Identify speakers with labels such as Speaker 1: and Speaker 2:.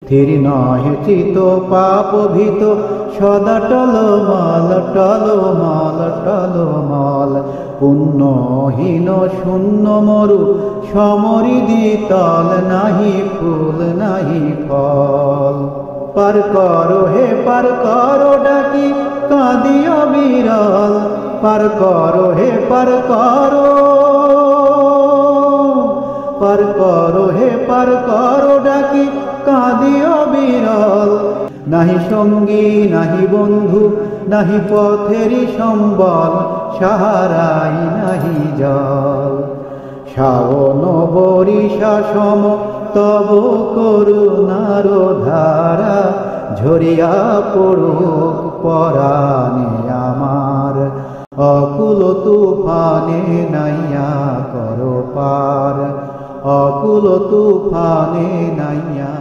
Speaker 1: ধীর নহে চিত পাপ ভীত সদা টলমল টলমল টলমল পুণ্যহীন শূন্য মরু সমরিদি তল নাহি ফুল নাহি ফল। পার করো হে পার করো ডাকি কাঁদিও বিরল, পার করো হে পার করো, পার করো হে পার করো ডাকি কাঁদিও বিরল। নাহি সঙ্গী নাহি বন্ধু নাহি পথেরই সম্বল, সাহারাই নাহি জল। শ্রাবণ বরিশা সম তব করুণার ধারা ঝরিয়া পড়ুক পরাণে আমার। অকুল তুফানে নাইয়া করো পার, অকুল তুফানে নাইয়া।